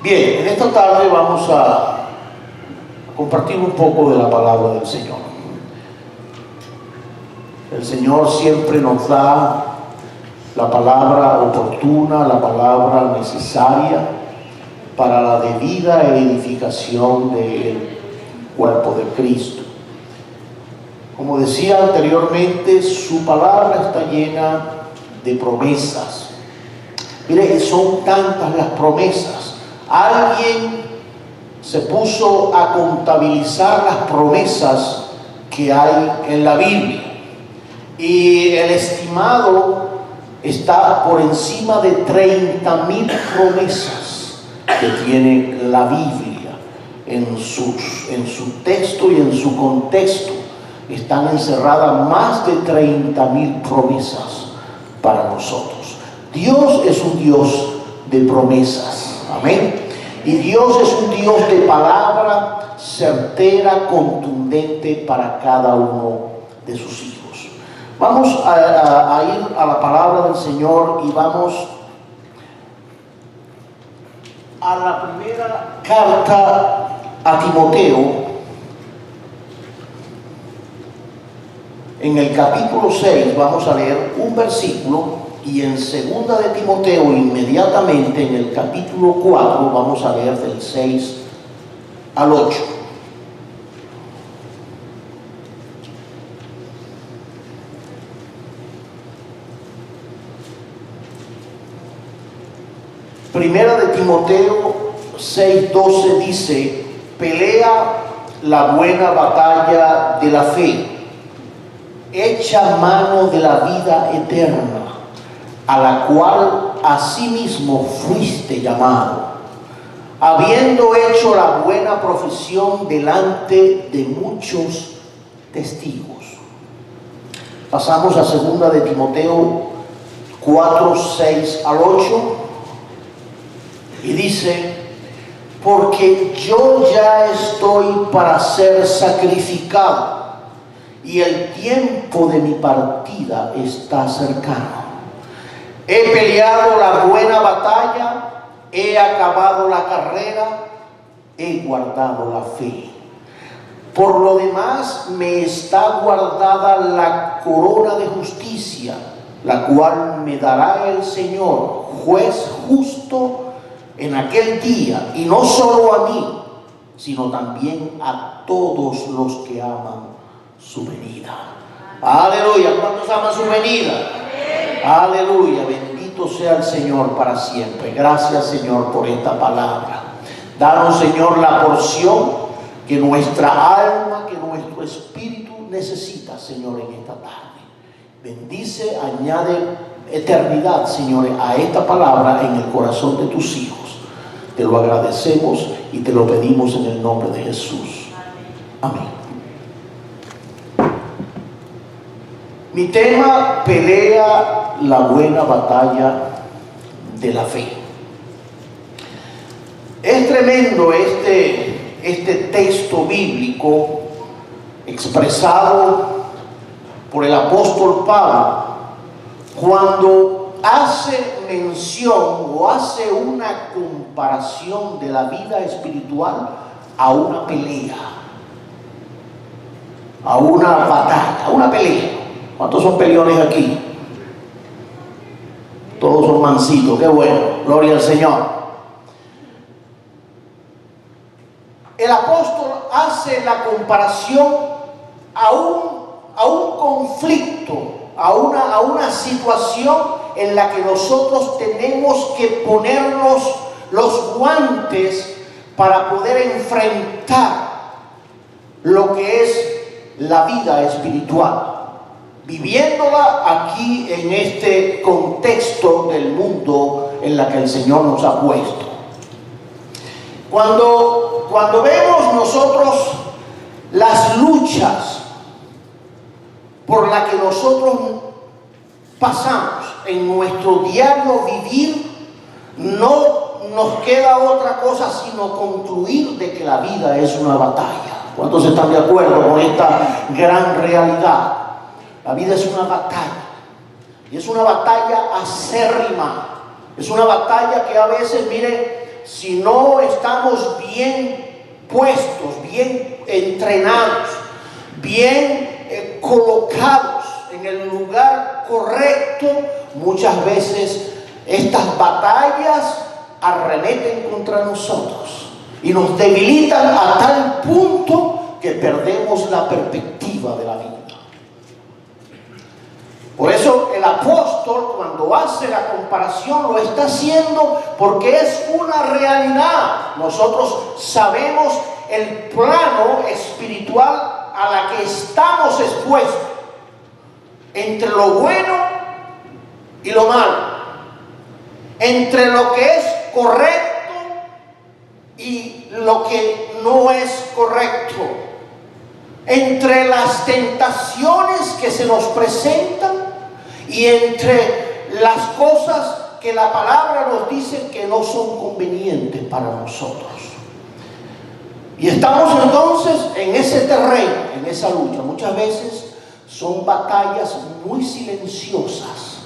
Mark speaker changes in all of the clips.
Speaker 1: Bien, en esta tarde vamos a compartir un poco de la palabra del Señor. El Señor siempre nos da la palabra oportuna, la palabra necesaria para la debida edificación del cuerpo de Cristo. Como decía anteriormente, su palabra está llena de promesas. Mire, son tantas las promesas. Alguien se puso a contabilizar las promesas que hay en la Biblia y el estimado está por encima de 30,000 promesas que tiene la Biblia en su texto y en su contexto. Están encerradas más de 30,000 promesas para nosotros. Dios es un Dios de promesas, amén. Y Dios es un Dios de palabra certera, contundente para cada uno de sus hijos. Vamos a ir a la palabra del Señor y vamos a la primera carta a Timoteo, en el capítulo 6. Vamos a leer un versículo, y en segunda de Timoteo, inmediatamente en el capítulo 4, vamos a leer del 6 al 8. Primera de Timoteo 6:12 dice: pelea la buena batalla de la fe, echa mano de la vida eterna, a la cual asimismo fuiste llamado, habiendo hecho la buena profesión delante de muchos testigos. Pasamos a segunda de Timoteo 4, 6 al 8, y dice: porque yo ya estoy para ser sacrificado, y el tiempo de mi partida está cercano. He peleado la buena batalla, he acabado la carrera, he guardado la fe. Por lo demás me está guardada la corona de justicia, la cual me dará el Señor, juez justo, en aquel día, y no solo a mí, sino también a todos los que aman su venida. Aleluya. ¿Cuántos aman su venida? Aleluya, bendito sea el Señor para siempre. Gracias, Señor, por esta palabra. Danos, Señor, la porción que nuestra alma, que nuestro espíritu necesita, Señor, en esta tarde. Bendice, añade eternidad, Señor, a esta palabra en el corazón de tus hijos. Te lo agradecemos y te lo pedimos en el nombre de Jesús. Amén. Mi tema: pelea la buena batalla de la fe. Es tremendo este texto bíblico expresado por el apóstol Pablo cuando hace mención o hace una comparación de la vida espiritual a una pelea, a una batalla, a una pelea. ¿Cuántos son peleones aquí? Todos son mansitos, qué bueno, gloria al Señor. El apóstol hace la comparación a un conflicto, a una situación en la que nosotros tenemos que ponernos los guantes para poder enfrentar lo que es la vida espiritual, viviéndola aquí en este contexto del mundo en la que el Señor nos ha puesto. Cuando vemos nosotros las luchas por las que nosotros pasamos en nuestro diario vivir, no nos queda otra cosa sino concluir de que la vida es una batalla. ¿Cuántos están de acuerdo con esta gran realidad? La vida es una batalla, y es una batalla acérrima, es una batalla que a veces, mire, si no estamos bien puestos, bien entrenados, bien colocados en el lugar correcto, muchas veces estas batallas arremeten contra nosotros y nos debilitan a tal punto que perdemos la perspectiva de la vida. Por eso el apóstol, cuando hace la comparación, lo está haciendo porque es una realidad. Nosotros sabemos el plano espiritual a la que estamos expuestos, entre lo bueno y lo malo, entre lo que es correcto y lo que no es correcto, entre las tentaciones que se nos presentan y entre las cosas que la palabra nos dice que no son convenientes para nosotros. Y estamos entonces en ese terreno, en esa lucha. Muchas veces son batallas muy silenciosas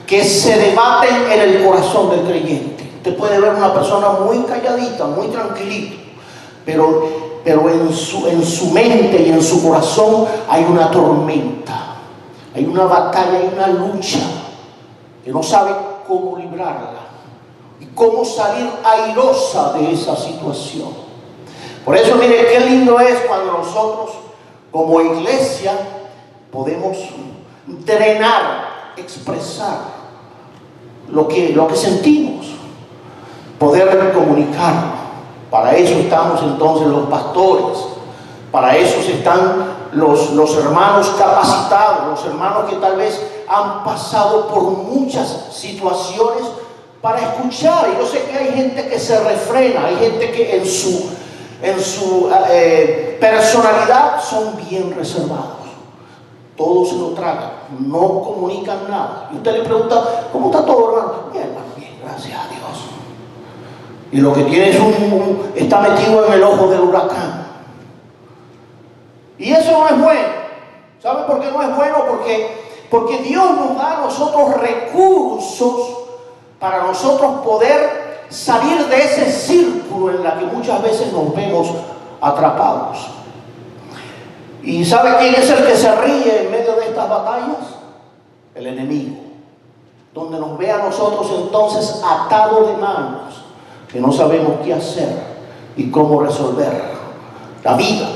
Speaker 1: que se debaten en el corazón del creyente. Usted puede ver una persona muy calladita, muy tranquilita, pero en su mente y en su corazón hay una tormenta, hay una batalla, hay una lucha que no sabe cómo librarla y cómo salir airosa de esa situación. Por eso, mire, qué lindo es cuando nosotros como iglesia podemos drenar, expresar lo que sentimos, poder comunicarlo. Para eso estamos entonces los pastores, para eso están los hermanos capacitados, los hermanos que tal vez han pasado por muchas situaciones para escuchar. Y yo sé que hay gente que se refrena, hay gente que en su personalidad son bien reservados. Todos se lo tragan, no comunican nada. Y usted le pregunta, ¿cómo está todo, hermano? Bien, hermano, bien, gracias a Dios. Y lo que tiene es está metido en el ojo del huracán. Y eso no es bueno. ¿Sabe por qué no es bueno? Porque Dios nos da a nosotros recursos para nosotros poder salir de ese círculo en la que muchas veces nos vemos atrapados. ¿Y sabe quién es el que se ríe en medio de estas batallas? El enemigo. Donde nos ve a nosotros entonces atados de manos, que no sabemos qué hacer y cómo resolver la vida,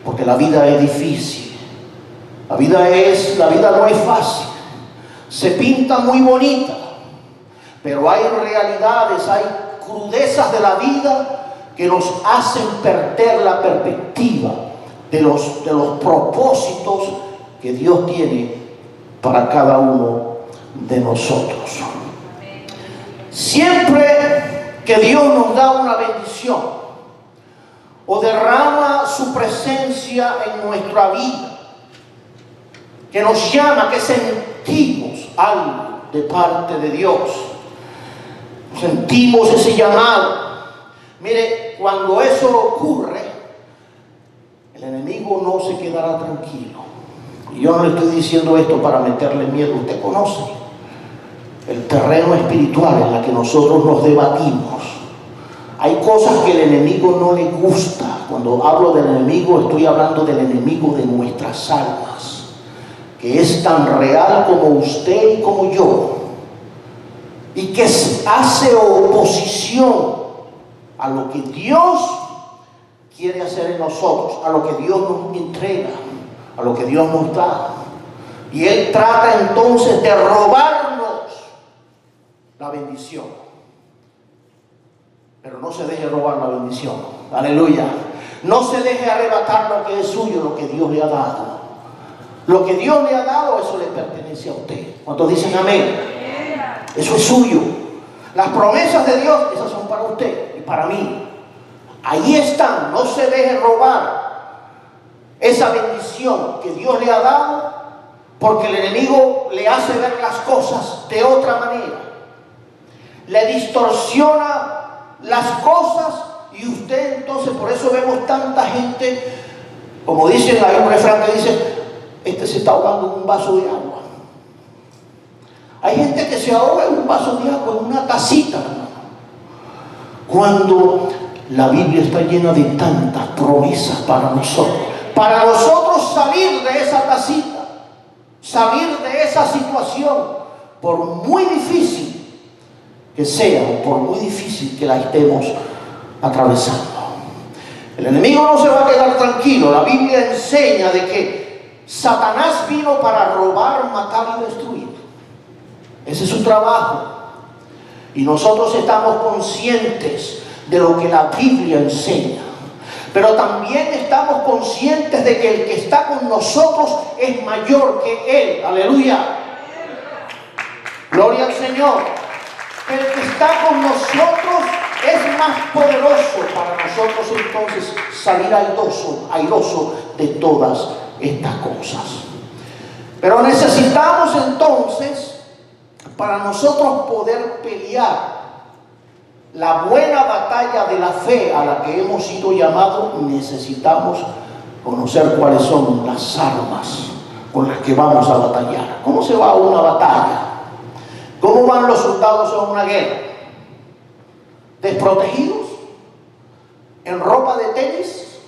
Speaker 1: porque la vida es difícil, la vida no es fácil, se pinta muy bonita, pero hay realidades, hay crudezas de la vida que nos hacen perder la perspectiva de los propósitos que Dios tiene para cada uno de nosotros. Siempre que Dios nos da una bendición o derrama su presencia en nuestra vida, que nos llama, que sentimos algo de parte de Dios, sentimos ese llamado. Mire, cuando eso ocurre, el enemigo no se quedará tranquilo. Y yo no le estoy diciendo esto para meterle miedo. Usted conoce el terreno espiritual en el que nosotros nos debatimos. Hay cosas que el enemigo no le gusta. Cuando hablo del enemigo, estoy hablando del enemigo de nuestras almas, que es tan real como usted y como yo, y que hace oposición a lo que Dios quiere hacer en nosotros, a lo que Dios nos entrega, a lo que Dios nos da. Y Él trata entonces de robarnos la bendición. Pero no se deje robar la bendición. Aleluya. No se deje arrebatar lo que es suyo, lo que Dios le ha dado. Lo que Dios le ha dado, eso le pertenece a usted. ¿Cuántos dicen amén? Eso es suyo. Las promesas de Dios, esas son para usted y para mí. Ahí están. No se deje robar esa bendición que Dios le ha dado, porque el enemigo le hace ver las cosas de otra manera. Le distorsiona las cosas y usted entonces, por eso vemos tanta gente, como dicen, hay un refrán que dice, este se está ahogando en un vaso de agua. Hay gente que se ahoga en un vaso de agua, en una tacita, hermano. Cuando la Biblia está llena de tantas promesas para nosotros. Para nosotros salir de esa casita, salir de esa situación, por muy difícil que sea, por muy difícil que la estemos atravesando. El enemigo no se va a quedar tranquilo. La Biblia enseña de que Satanás vino para robar, matar y destruir. Ese es su trabajo. Y nosotros estamos conscientes de lo que la Biblia enseña. Pero también estamos conscientes de que el que está con nosotros es mayor que Él. Aleluya. Gloria al Señor. El que está con nosotros es más poderoso para nosotros entonces salir airoso de todas estas cosas. Pero necesitamos entonces, para nosotros poder pelear la buena batalla de la fe a la que hemos sido llamados, necesitamos conocer cuáles son las armas con las que vamos a batallar. ¿Cómo se va a una batalla? ¿Cómo van los soldados a una guerra? ¿Desprotegidos? ¿En ropa de tenis?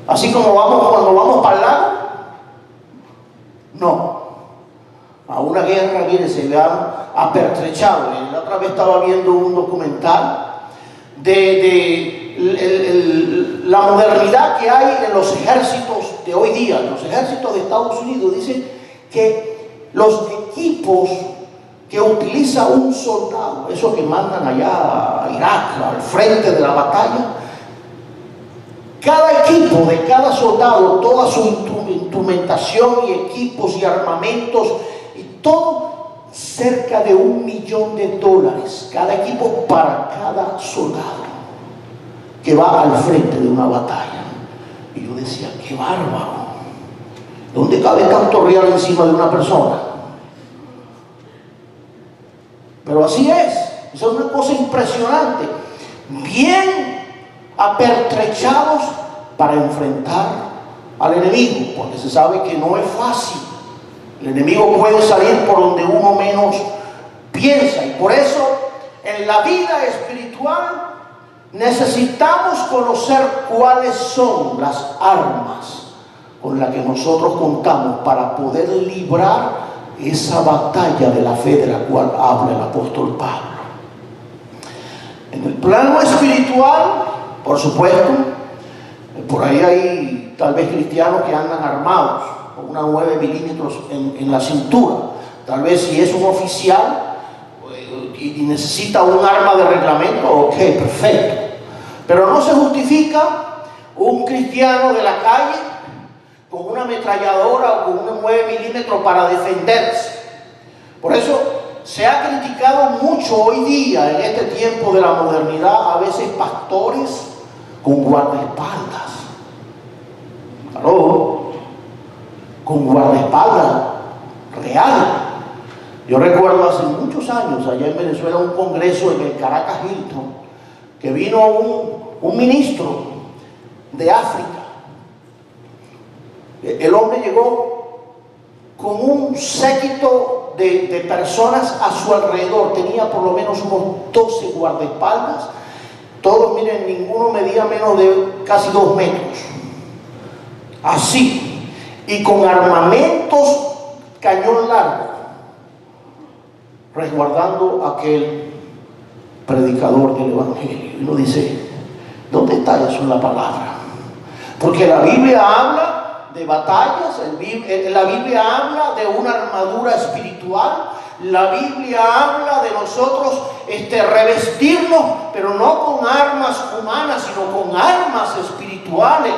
Speaker 1: ¿Así como vamos cuando vamos para el lado? No. A una guerra, mire, se le han apertrechado. La otra vez estaba viendo un documental de la modernidad que hay en los ejércitos de hoy día. Los ejércitos de Estados Unidos dicen que los equipos que utiliza un soldado, esos que mandan allá a Irak, al frente de la batalla, cada equipo de cada soldado, toda su instrumentación y equipos y armamentos y todo, cerca de $1.000.000 cada equipo para cada soldado que va al frente de una batalla. Y yo decía, qué bárbaro. ¿Dónde cabe tanto real encima de una persona? Pero así es. Eso es una cosa impresionante. Bien apertrechados para enfrentar al enemigo, porque se sabe que no es fácil. El enemigo puede salir por donde uno menos piensa. Y por eso en la vida espiritual necesitamos conocer cuáles son las armas con las que nosotros contamos para poder librar esa batalla de la fe de la cual habla el apóstol Pablo. En el plano espiritual, por supuesto, por ahí hay tal vez cristianos que andan armados con una 9 milímetros en la cintura. Tal vez si es un oficial y necesita un arma de reglamento, ok, perfecto. Pero no se justifica un cristiano de la calle con una ametralladora o con un 9 milímetros para defenderse. Por eso se ha criticado mucho hoy día, en este tiempo de la modernidad, a veces pastores con guardaespaldas. Claro, con guardaespaldas real. Yo recuerdo hace muchos años, allá en Venezuela, un congreso en el Caracas Hilton, que vino un ministro de África. El hombre llegó con un séquito de personas a su alrededor. Tenía por lo menos unos 12 guardaespaldas. Todos, miren, ninguno medía menos de casi 2 metros. Así. Y con armamentos cañón largo, resguardando a aquel predicador del evangelio. Y uno dice, ¿dónde está eso en la palabra? Porque la Biblia habla de batallas, la Biblia habla de una armadura espiritual, la Biblia habla de nosotros revestirnos, pero no con armas humanas, sino con armas espirituales.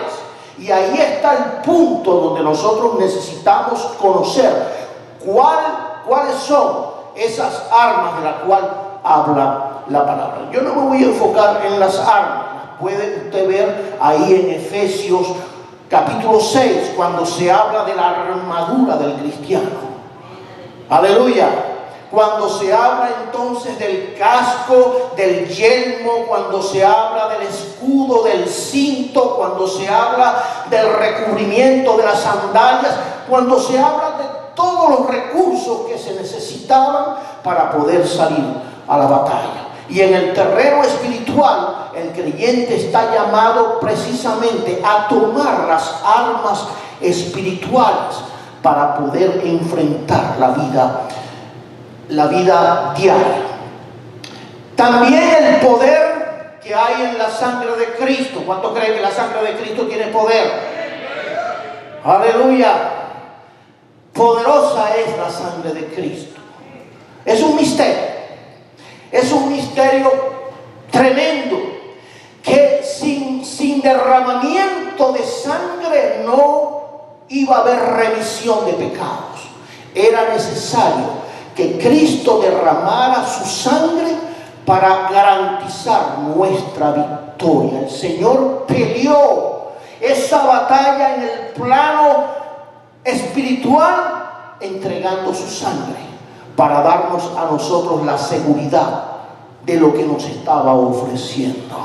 Speaker 1: Y ahí está el punto donde nosotros necesitamos conocer cuáles son esas armas de las cuales habla la palabra. Yo no me voy a enfocar en las armas, las puede usted ver ahí en Efesios capítulo 6, cuando se habla de la armadura del cristiano. Aleluya. Cuando se habla entonces del casco, del yelmo, cuando se habla del escudo, del cinto, cuando se habla del recubrimiento de las sandalias, cuando se habla de todos los recursos que se necesitaban para poder salir a la batalla. Y en el terreno espiritual, el creyente está llamado precisamente a tomar las armas espirituales para poder enfrentar la vida diaria. También el poder que hay en la sangre de Cristo. ¿Cuántos creen que la sangre de Cristo tiene poder? Aleluya. Poderosa es la sangre de Cristo. Es un misterio. Es un misterio tremendo, que sin derramamiento de sangre no iba a haber remisión de pecados. Era necesario que Cristo derramara su sangre para garantizar nuestra victoria. El Señor peleó esa batalla en el plano espiritual, entregando su sangre para darnos a nosotros la seguridad de lo que nos estaba ofreciendo.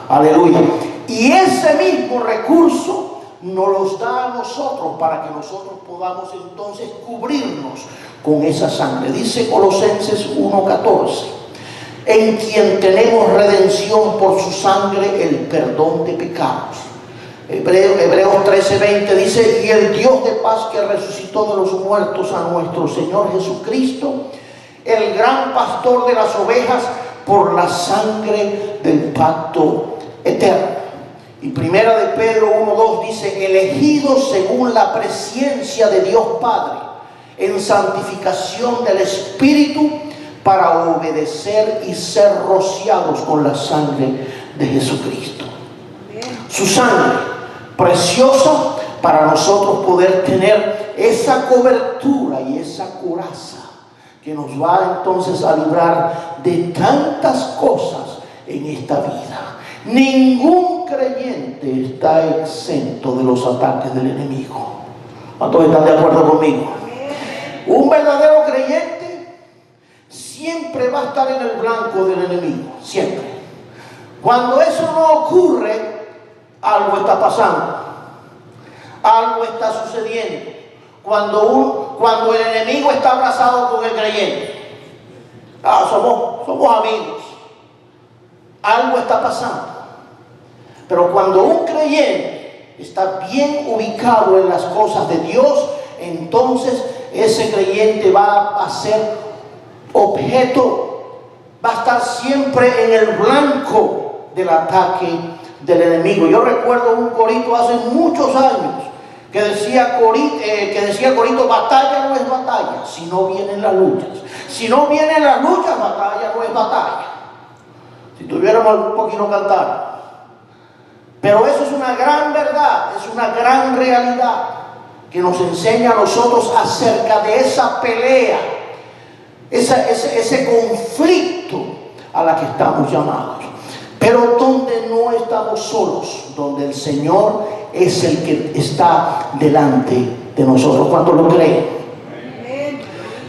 Speaker 1: Aleluya. Y ese mismo recurso nos los da a nosotros para que nosotros podamos entonces cubrirnos con esa sangre. Dice Colosenses 1:14, en quien tenemos redención por su sangre, el perdón de pecados. Hebreos 13:20 dice, y el Dios de paz que resucitó de los muertos a nuestro Señor Jesucristo, el gran pastor de las ovejas, por la sangre del pacto eterno. Y primera de Pedro 1:2 dice, elegidos según la presciencia de Dios Padre, en santificación del Espíritu, para obedecer y ser rociados con la sangre de Jesucristo. Su sangre preciosa para nosotros poder tener esa cobertura y esa coraza que nos va entonces a librar de tantas cosas en esta vida. Ningún creyente está exento de los ataques del enemigo. ¿Cuántos están de acuerdo conmigo? Un verdadero creyente siempre va a estar en el blanco del enemigo, siempre. Cuando eso no ocurre, algo está pasando, algo está sucediendo. Cuando el enemigo está abrazado con el creyente, somos amigos, algo está pasando. Pero cuando un creyente está bien ubicado en las cosas de Dios, entonces ese creyente va a ser objeto, va a estar siempre en el blanco del ataque del enemigo. Yo recuerdo un corito hace muchos años que decía corito, batalla no es batalla si no vienen las luchas. Si no vienen las luchas, batalla no es batalla. Si tuviéramos un poquito cantar. Pero eso es una gran verdad, es una gran realidad que nos enseña a nosotros acerca de esa pelea, ese conflicto a la que estamos llamados. Pero donde no estamos solos, donde el Señor es el que está delante de nosotros. ¿Cuántos lo creen?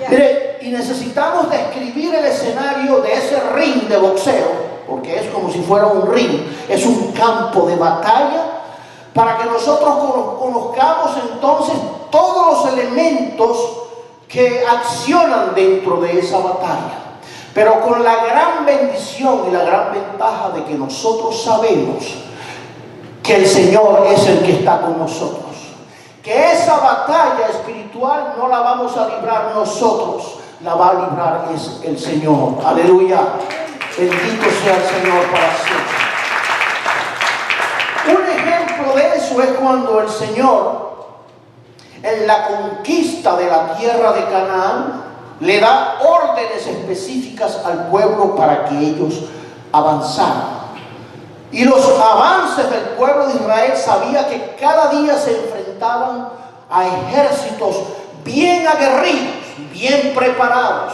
Speaker 1: Mire, y necesitamos describir el escenario de ese ring de boxeo, porque es como si fuera un ring, es un campo de batalla, para que nosotros conozcamos entonces todos los elementos que accionan dentro de esa batalla. Pero con la gran bendición y la gran ventaja de que nosotros sabemos que el Señor es el que está con nosotros. Que esa batalla espiritual no la vamos a librar nosotros, la va a librar es el Señor. Aleluya. Bendito sea el Señor para siempre. Un ejemplo de eso es cuando el Señor, en la conquista de la tierra de Canaán, le da órdenes específicas al pueblo para que ellos avanzaran. Y los avances del pueblo de Israel sabía que cada día se enfrentaban a ejércitos bien aguerridos, bien preparados,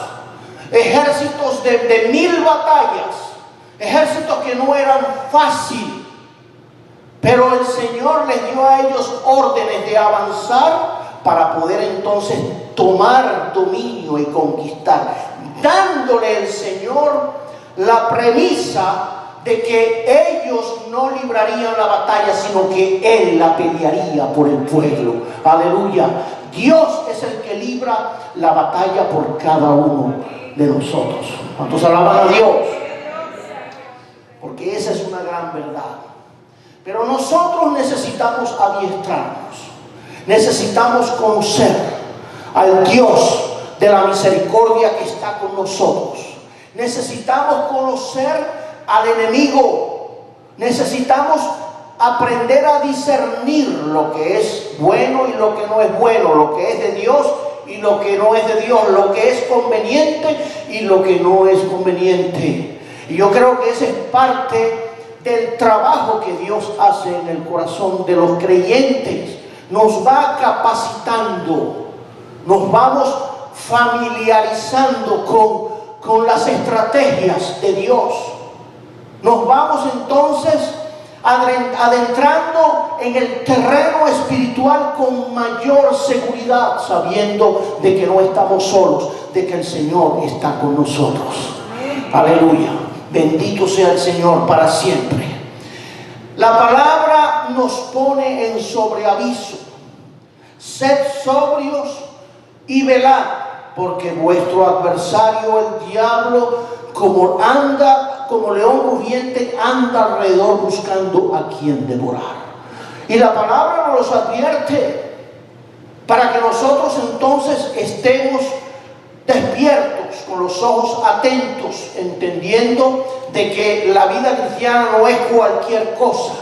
Speaker 1: ejércitos de 1000 batallas, ejércitos que no eran fáciles. Pero el Señor les dio a ellos órdenes de avanzar para poder entonces tomar dominio y conquistar, dándole el Señor la premisa de que ellos no librarían la batalla, sino que Él la pelearía por el pueblo. Aleluya. Dios es el que libra la batalla por cada uno de nosotros. ¿Cuántos alaban a Dios? porque esa es una gran verdad. Pero nosotros necesitamos adiestrarnos, necesitamos conocer al Dios de la misericordia que está con nosotros. Necesitamos conocer al enemigo, necesitamos aprender a discernir lo que es bueno y lo que no es bueno, lo que es de Dios y lo que no es de Dios, lo que es conveniente y lo que no es conveniente. Y yo creo que esa es parte del trabajo que Dios hace en el corazón de los creyentes. Nos va capacitando, nos vamos familiarizando con las estrategias de Dios. Nos vamos entonces adentrando en el terreno espiritual con mayor seguridad, sabiendo de que no estamos solos, de que el Señor está con nosotros. Aleluya. Bendito sea el Señor para siempre. La palabra nos pone en sobreaviso. Sed sobrios y velad, porque vuestro adversario el diablo, como león rugiente, anda alrededor buscando a quien devorar. Y la palabra nos advierte para que nosotros entonces estemos despiertos, con los ojos atentos, entendiendo de que la vida cristiana no es cualquier cosa,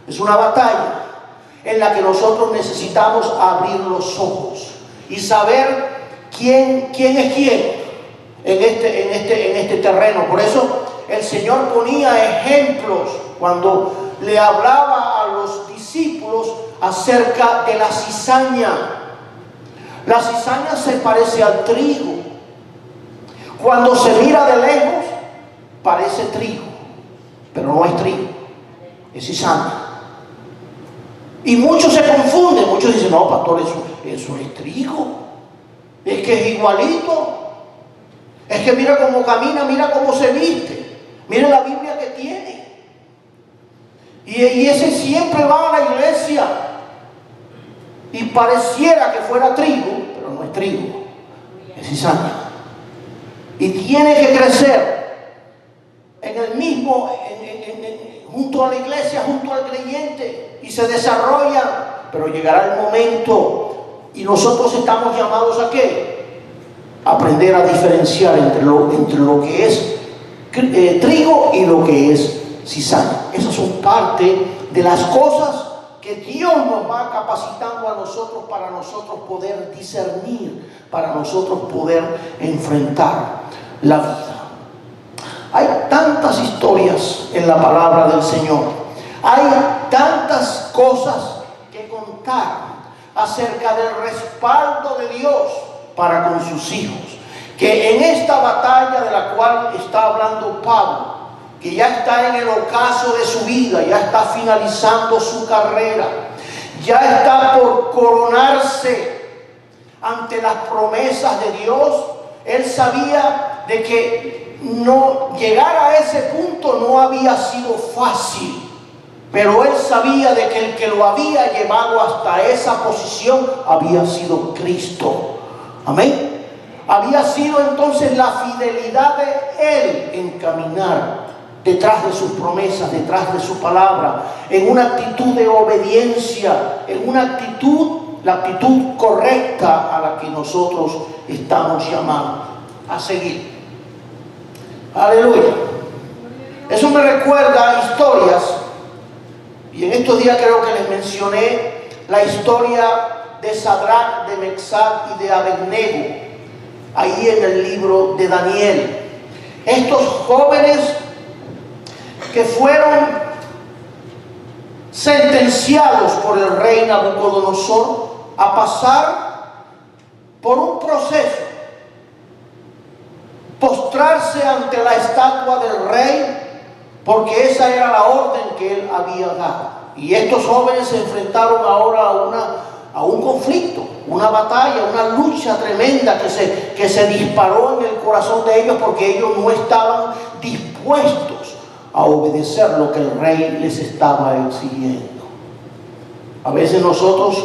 Speaker 1: es una batalla en la que nosotros necesitamos abrir los ojos y saber quién es quién en este terreno. Por eso el Señor ponía ejemplos cuando le hablaba a los discípulos acerca de la cizaña. La cizaña se parece al trigo. Cuando se mira de lejos, parece trigo, pero no es trigo, es cizaña. Y muchos se confunden, muchos dicen, no, pastor, eso es trigo, es que es igualito, es que mira cómo camina, mira cómo se viste, mira la Biblia que tiene. Y ese siempre va a la iglesia y pareciera que fuera trigo, pero no es trigo, es cizaña. Y tiene que crecer en el mismo, junto a la iglesia, junto al creyente, y se desarrolla, pero llegará el momento y nosotros estamos llamados a ¿qué? Aprender a diferenciar entre lo que es trigo y lo que es cizaña. Esas son parte de las cosas que Dios nos va capacitando a nosotros para nosotros poder discernir, para nosotros poder enfrentar la vida. Hay tantas historias en la palabra del Señor, hay tantas cosas que contar acerca del respaldo de Dios para con sus hijos, que en esta batalla de la cual está hablando Pablo, que ya está en el ocaso de su vida, ya está finalizando su carrera, ya está por coronarse ante las promesas de Dios. Él sabía de que llegar a ese punto no había sido fácil, pero él sabía de que el que lo había llevado hasta esa posición había sido Cristo. Amén. Había sido entonces la fidelidad de él en caminar detrás de sus promesas, detrás de su palabra, en una actitud de obediencia, en una actitud, la actitud correcta a la que nosotros estamos llamados a seguir. Aleluya. Eso me recuerda a historias, y en estos días creo que les mencioné la historia de Sadrach, de Mesach y de Abednego, ahí en el libro de Daniel. Estos jóvenes que fueron sentenciados por el rey Nabucodonosor a pasar por un proceso, postrarse ante la estatua del rey, porque esa era la orden que él había dado. Y estos jóvenes se enfrentaron ahora a un conflicto, una batalla, una lucha tremenda que se disparó en el corazón de ellos, porque ellos no estaban dispuestos a obedecer lo que el rey les estaba exigiendo. A veces nosotros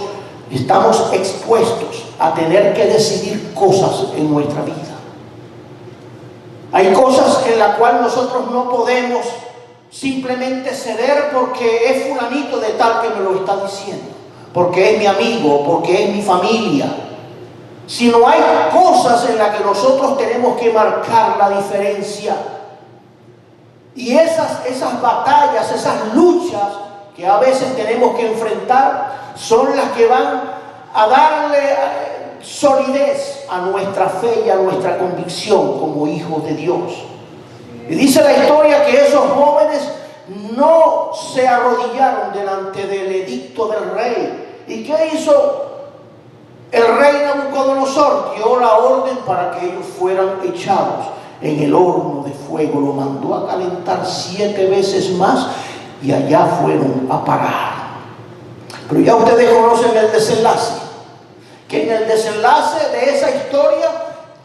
Speaker 1: estamos expuestos a tener que decidir cosas en nuestra vida. Hay cosas en las cuales nosotros no podemos simplemente ceder porque es fulanito de tal que me lo está diciendo, porque es mi amigo, porque es mi familia. Sino hay cosas en las que nosotros tenemos que marcar la diferencia. Y esas batallas, esas luchas que a veces tenemos que enfrentar, son las que van a darle solidez a nuestra fe y a nuestra convicción como hijos de Dios. Y dice la historia que esos jóvenes no se arrodillaron delante del edicto del rey. ¿Y qué hizo? El rey Nabucodonosor dio la orden para que ellos fueran echados en el horno de fuego. Lo mandó a calentar 7 veces más y allá fueron a parar. Pero ya ustedes conocen el desenlace. Que en el desenlace de esa historia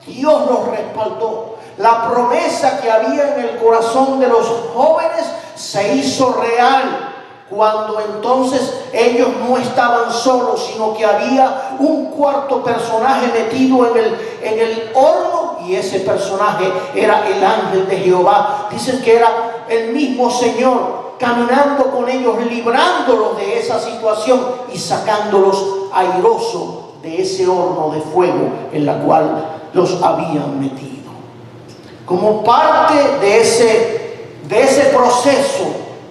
Speaker 1: Dios los respaldó. La promesa que había en el corazón de los jóvenes se hizo real. Cuando entonces ellos no estaban solos, sino que había un cuarto personaje metido en el horno, y ese personaje era el ángel de Jehová. Dicen que era el mismo Señor caminando con ellos, librándolos de esa situación y sacándolos airosos de ese horno de fuego en la cual los habían metido. Como parte de ese proceso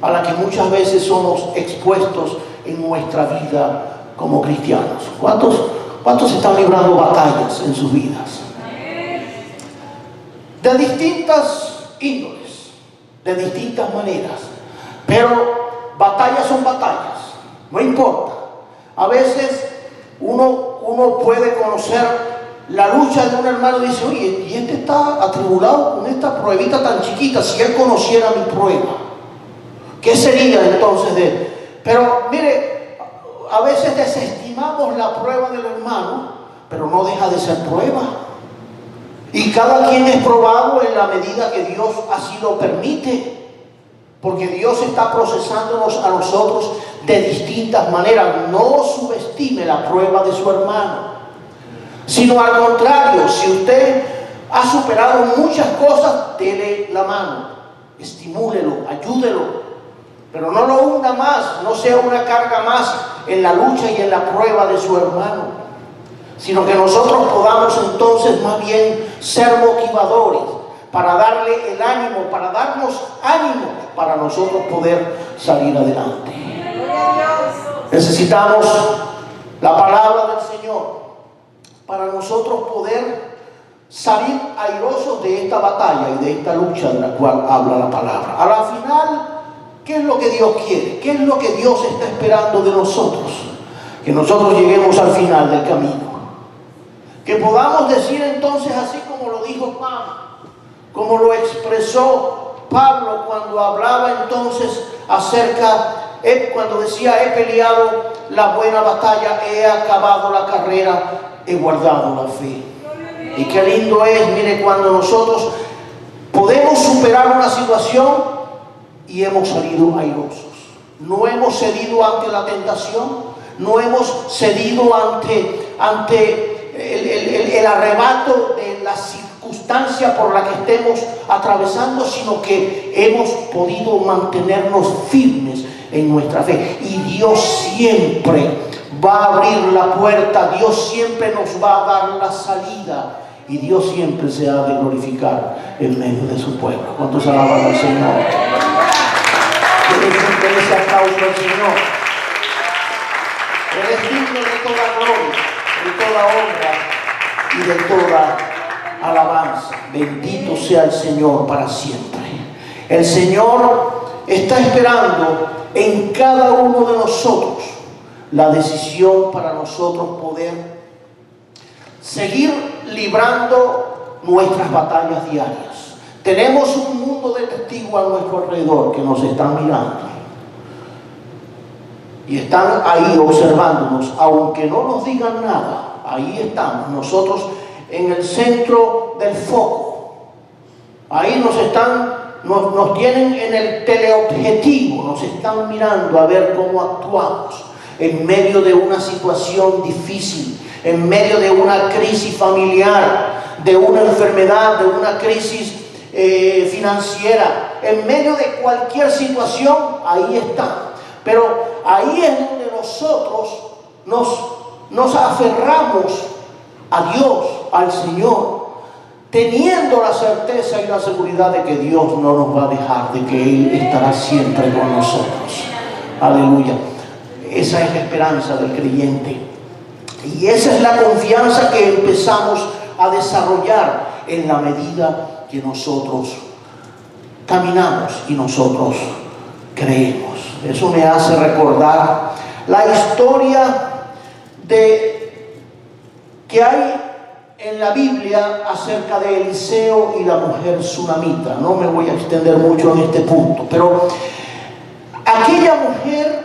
Speaker 1: a la que muchas veces somos expuestos en nuestra vida como cristianos. ¿Cuántos están librando batallas en sus vidas? De distintas índoles, de distintas maneras. Pero batallas son batallas, no importa. A veces uno puede conocer la lucha de un hermano y dice, oye, y este está atribulado con esta pruebita tan chiquita. Si él conociera mi prueba, ¿qué sería entonces de él? Pero mire, a veces desestimamos la prueba del hermano, pero no deja de ser prueba. Y cada quien es probado en la medida que Dios así lo permite. Porque Dios está procesándonos a nosotros de distintas maneras. No subestime la prueba de su hermano. Sino al contrario, si usted ha superado muchas cosas, dele la mano. Estimúlelo, ayúdelo. Pero no lo hunda más, no sea una carga más en la lucha y en la prueba de su hermano. Sino que nosotros podamos entonces más bien ser motivadores para darle el ánimo, para darnos ánimo, para nosotros poder salir adelante. Necesitamos la palabra del Señor para nosotros poder salir airosos de esta batalla y de esta lucha de la cual habla la palabra. A la final, ¿qué es lo que Dios quiere? ¿Qué es lo que Dios está esperando de nosotros? Que nosotros lleguemos al final del camino. Que podamos decir entonces, así como lo dijo Pablo, como lo expresó Pablo cuando hablaba entonces cuando decía, he peleado la buena batalla, he acabado la carrera, he guardado la fe. Y qué lindo es, mire, cuando nosotros podemos superar una situación y hemos salido airosos. No hemos cedido ante la tentación, no hemos cedido ante el arrebato de la circunstancia por la que estemos atravesando, sino que hemos podido mantenernos firmes en nuestra fe. Y Dios siempre va a abrir la puerta, Dios siempre nos va a dar la salida, y Dios siempre se ha de glorificar en medio de su pueblo. ¿Cuántos alaban al Señor? Que les aplauso al Señor. Él es digno de toda gloria, de toda honra y de toda alabanza. Bendito sea el Señor para siempre. El Señor está esperando en cada uno de nosotros la decisión para nosotros poder seguir librando nuestras batallas diarias. Tenemos un mundo de testigos a nuestro alrededor que nos están mirando y están ahí observándonos, aunque no nos digan nada. Ahí estamos nosotros en el centro del foco. Ahí nos tienen en el teleobjetivo, nos están mirando a ver cómo actuamos en medio de una situación difícil, en medio de una crisis familiar, de una enfermedad, de una crisis financiera, en medio de cualquier situación, ahí está. Pero ahí es donde nosotros nos aferramos a Dios, al Señor, teniendo la certeza y la seguridad de que Dios no nos va a dejar, de que Él estará siempre con nosotros. Aleluya. Esa es la esperanza del creyente. Y esa es la confianza que empezamos a desarrollar en la medida que nosotros caminamos y nosotros creemos. Eso me hace recordar la historia que hay en la Biblia acerca de Eliseo y la mujer sunamita. No me voy a extender mucho en este punto, pero aquella mujer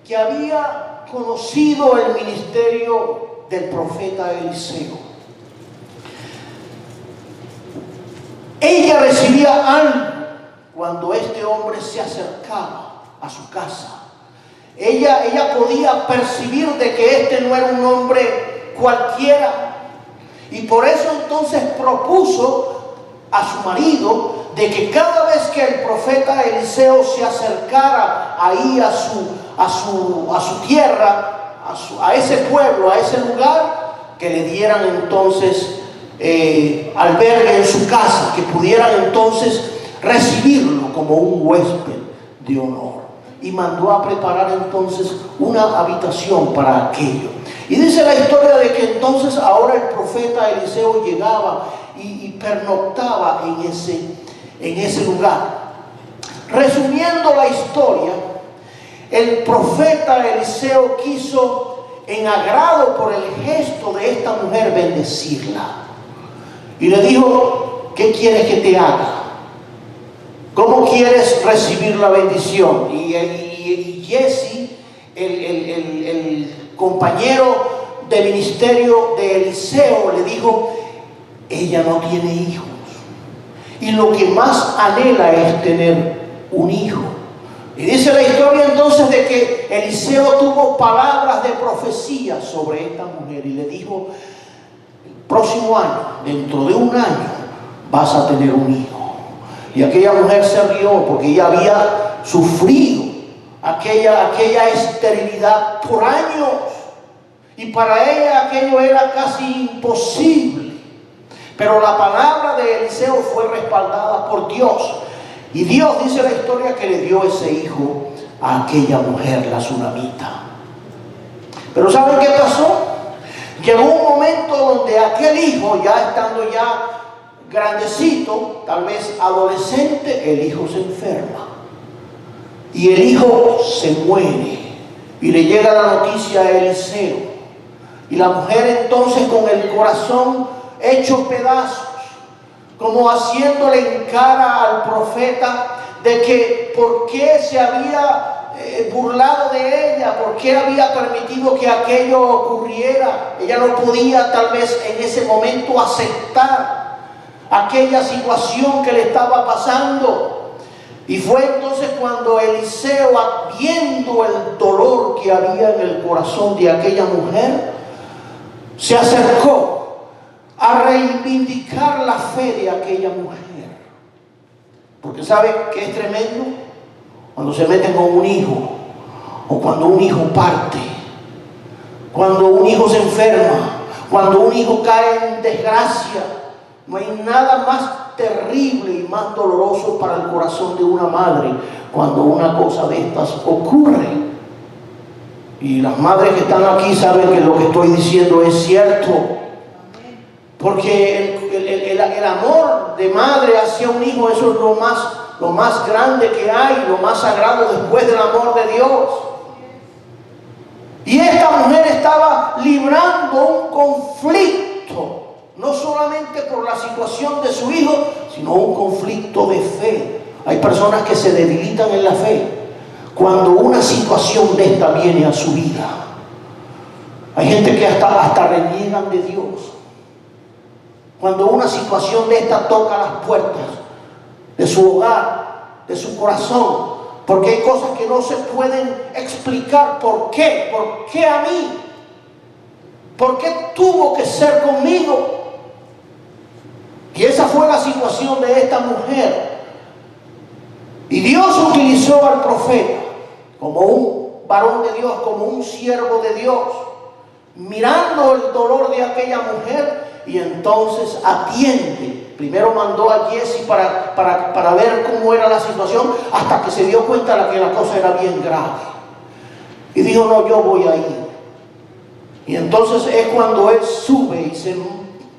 Speaker 1: que había conocido el ministerio del profeta Eliseo, ella recibía algo cuando este hombre se acercaba a su casa. Ella podía percibir de que este no era un hombre cualquiera, y por eso entonces propuso a su marido de que cada vez que el profeta Eliseo se acercara ahí a su tierra, a ese pueblo, a ese lugar, que le dieran entonces albergue en su casa, que pudieran entonces recibirlo como un huésped de honor. Y mandó a preparar entonces una habitación para aquello. Y dice la historia de que entonces ahora el profeta Eliseo llegaba y pernoctaba en ese lugar. Resumiendo la historia, el profeta Eliseo quiso, en agrado por el gesto de esta mujer, bendecirla. Y le dijo: ¿qué quieres que te haga? ¿Cómo quieres recibir la bendición? Y Jesse, el compañero de ministerio de Eliseo, le dijo: ella no tiene hijos, y lo que más anhela es tener un hijo. Y dice la historia entonces de que Eliseo tuvo palabras de profecía sobre esta mujer y le dijo: el próximo año, dentro de un año, vas a tener un hijo. Y aquella mujer se rió porque ella había sufrido aquella esterilidad por años, y para ella aquello era casi imposible. Pero la palabra de Eliseo fue respaldada por Dios, y Dios, dice la historia, que le dio ese hijo a aquella mujer, la sunamita. Pero ¿saben qué pasó? Llegó un momento donde aquel hijo, ya estando ya grandecito, tal vez adolescente, el hijo se enferma y el hijo se muere, y le llega la noticia a Eliseo. Y la mujer entonces, con el corazón hecho pedazos, como haciéndole en cara al profeta de que por qué se había burlado de ella, por qué había permitido que aquello ocurriera. Ella no podía tal vez en ese momento aceptar aquella situación que le estaba pasando. Y fue entonces cuando Eliseo, viendo el dolor que había en el corazón de aquella mujer, se acercó a reivindicar la fe de aquella mujer. Porque ¿sabe qué es tremendo? Cuando se meten con un hijo, o cuando un hijo parte, cuando un hijo se enferma, cuando un hijo cae en desgracia. No hay nada más terrible y más doloroso para el corazón de una madre cuando una cosa de estas ocurre. Y las madres que están aquí saben que lo que estoy diciendo es cierto. Porque el amor de madre hacia un hijo, eso es lo más grande que hay, lo más sagrado después del amor de Dios. Y esta mujer estaba librando un conflicto, no solamente por la situación de su hijo, sino un conflicto de fe. Hay personas que se debilitan en la fe cuando una situación de esta viene a su vida. Hay gente que hasta reniegan de Dios cuando una situación de esta toca las puertas de su hogar, de su corazón, porque hay cosas que no se pueden explicar. ¿Por qué? ¿Por qué a mí? ¿Por qué tuvo que ser conmigo? Y esa fue la situación de esta mujer. Y Dios utilizó al profeta como un varón de Dios, como un siervo de Dios, mirando el dolor de aquella mujer, y entonces atiende. Primero mandó a Giezi para ver cómo era la situación, hasta que se dio cuenta de que la cosa era bien grave. Y dijo, no, yo voy a ir. Y entonces es cuando él sube y se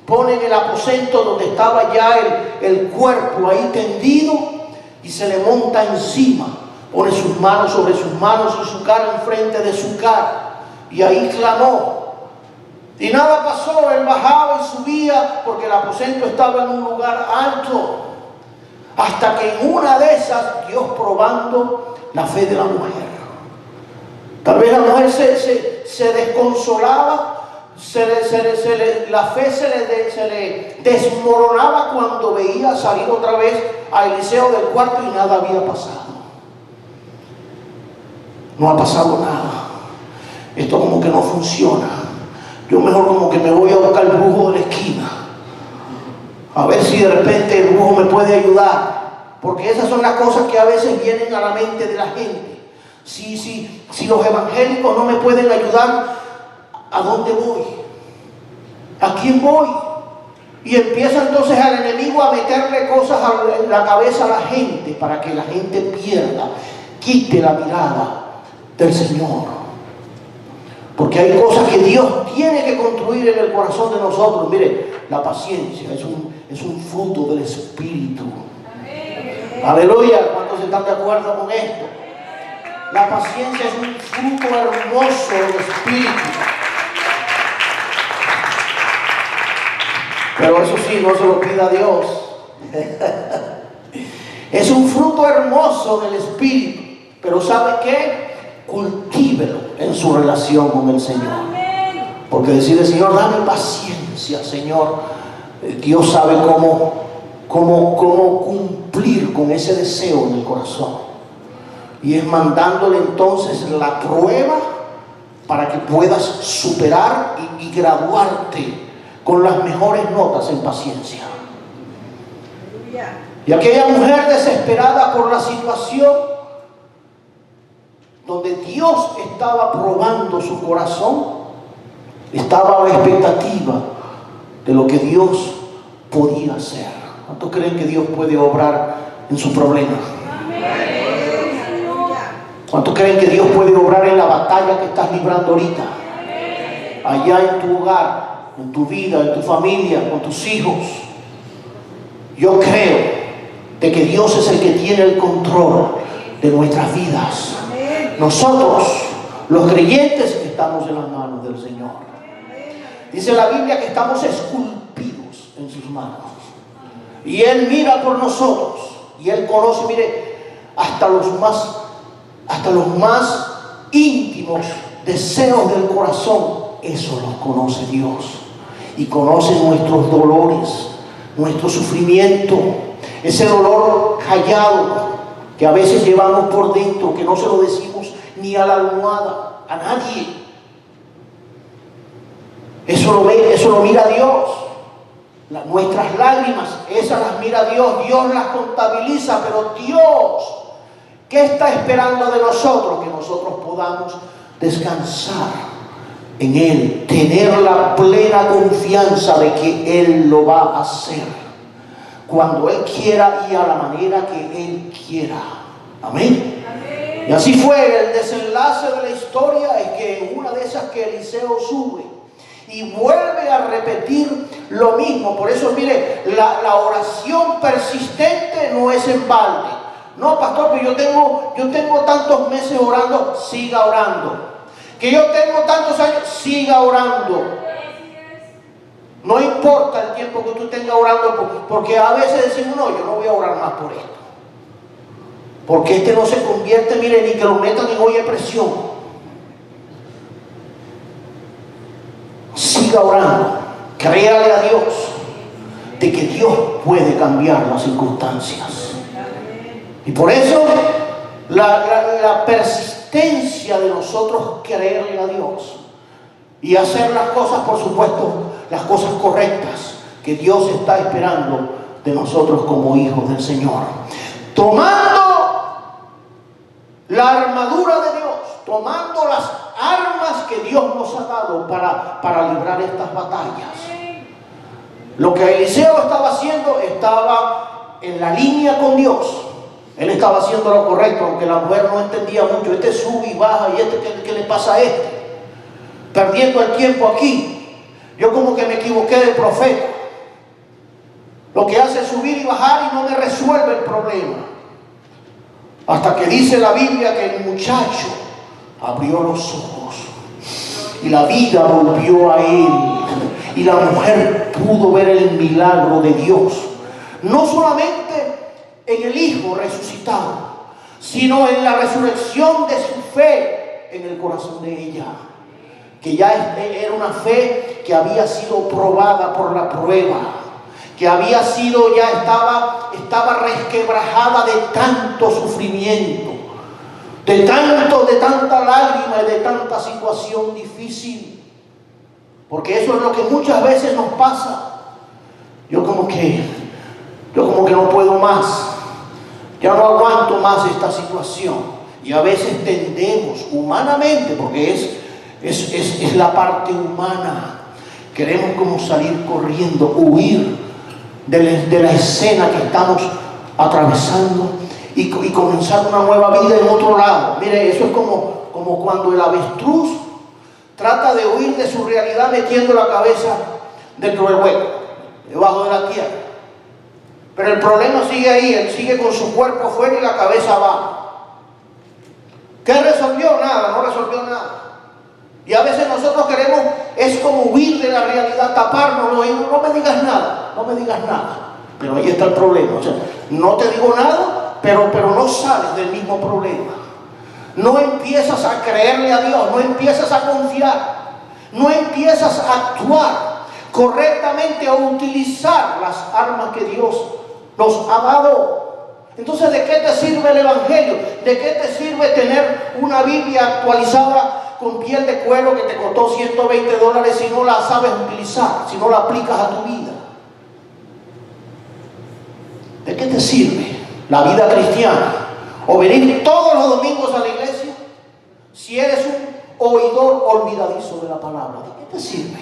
Speaker 1: pone en el aposento donde estaba ya el cuerpo ahí tendido, y se le monta encima, pone sus manos sobre sus manos y su cara enfrente de su cara, y ahí clamó. Y nada pasó, él bajaba y subía porque el aposento estaba en un lugar alto, hasta que en una de esas, Dios probando la fe de la mujer. Tal vez la mujer se desconsolaba, la fe se le desmoronaba cuando veía salir otra vez a Eliseo del cuarto y nada había pasado. No ha pasado nada. Esto como que no funciona. Yo mejor como que me voy a buscar el brujo de la esquina, a ver si de repente el brujo me puede ayudar, porque esas son las cosas que a veces vienen a la mente de la gente. Si los evangélicos no me pueden ayudar, ¿a dónde voy? ¿A quién voy? Y empieza entonces al enemigo a meterle cosas en la cabeza a la gente, para que la gente pierda, quite la mirada del Señor. Porque hay cosas que Dios tiene que construir en el corazón de nosotros. Mire, la paciencia es un fruto del Espíritu. Amén. Aleluya. ¿Cuántos están de acuerdo con esto? La paciencia es un fruto hermoso del Espíritu. Pero eso sí, no se lo pida a Dios. Es un fruto hermoso del Espíritu. Pero ¿sabe qué? Cultívelo en su relación con el Señor. Porque decirle, Señor, dame paciencia, Señor. Dios sabe cómo cumplir con ese deseo en el corazón. Y es mandándole entonces la prueba para que puedas superar y graduarte con las mejores notas en paciencia. Y aquella mujer desesperada por la situación, donde Dios estaba probando su corazón, estaba a la expectativa de lo que Dios podía hacer. ¿Cuántos creen que Dios puede obrar en su problema? ¿Cuántos creen que Dios puede obrar en la batalla que estás librando ahorita? Allá en tu hogar, en tu vida, en tu familia, con tus hijos. Yo creo de que Dios es el que tiene el control de nuestras vidas. Nosotros, los creyentes, estamos en las manos del Señor. Dice la Biblia que estamos esculpidos en sus manos. Y Él mira por nosotros. Y Él conoce, mire, hasta los más íntimos deseos del corazón. Eso los conoce Dios. Y conoce nuestros dolores, nuestro sufrimiento, ese dolor callado que a veces llevamos por dentro, que no se lo decimos ni a la almohada, a nadie. Eso lo mira Dios. Nuestras lágrimas, esas las mira Dios. Dios las contabiliza, pero Dios, ¿qué está esperando de nosotros? Que nosotros podamos descansar en Él, tener la plena confianza de que Él lo va a hacer cuando Él quiera y a la manera que Él quiera. Amén. Amén. Y así fue el desenlace de la historia. Es que en una de esas que Eliseo sube y vuelve a repetir lo mismo. Por eso mire, la oración persistente no es en balde. No, pastor, que yo tengo tantos meses orando. Siga orando. Que yo tengo tantos años. Siga orando. No importa el tiempo que tú tengas orando, porque a veces decimos, no, yo no voy a orar más por esto. Porque no se convierte, mire, ni que lo metan en olla de presión. Siga orando, créale a Dios de que Dios puede cambiar las circunstancias. Y por eso la persistencia de nosotros creerle a Dios y hacer las cosas, por supuesto, las cosas correctas, que Dios está esperando de nosotros como hijos del Señor. Tomando la armadura de Dios, tomando las armas que Dios nos ha dado para librar estas batallas. Lo que Eliseo estaba haciendo, estaba en la línea con Dios. Él estaba haciendo lo correcto, aunque la mujer no entendía mucho. Este sube y baja, y ¿qué le pasa a este? Perdiendo el tiempo aquí. Yo como que me equivoqué de profeta. Lo que hace es subir y bajar y no me resuelve el problema. Hasta que dice la Biblia que el muchacho abrió los ojos y la vida volvió a él. Y la mujer pudo ver el milagro de Dios. No solamente en el Hijo resucitado, sino en la resurrección de su fe en el corazón de ella. Que ya era una fe que había sido probada por la prueba. Que había sido, ya estaba resquebrajada de tanto sufrimiento. De tanta lágrima y de tanta situación difícil. Porque eso es lo que muchas veces nos pasa. Yo como que no puedo más. Ya no aguanto más esta situación. Y a veces tendemos humanamente, porque es la parte humana. Queremos como salir corriendo, huir de la escena que estamos atravesando y comenzar una nueva vida en otro lado. Mire, eso es como cuando el avestruz trata de huir de su realidad metiendo la cabeza dentro del hueco, debajo de la tierra. Pero el problema sigue ahí, él sigue con su cuerpo afuera y la cabeza abajo. ¿Qué resolvió? Nada, no resolvió nada. Y a veces nosotros queremos, es como huir de la realidad, taparnos, y no me digas nada, no me digas nada. Pero ahí está el problema, o sea, no te digo nada, pero no sales del mismo problema. No empiezas a creerle a Dios, no empiezas a confiar, no empiezas a actuar correctamente o utilizar las armas que Dios nos ha dado. Entonces, ¿de qué te sirve el Evangelio? ¿De qué te sirve tener una Biblia actualizada con piel de cuero que te costó $120 si no la sabes utilizar, si no la aplicas a tu vida? ¿De qué te sirve la vida cristiana? ¿O venir todos los domingos a la iglesia si eres un oidor olvidadizo de la palabra? ¿De qué te sirve?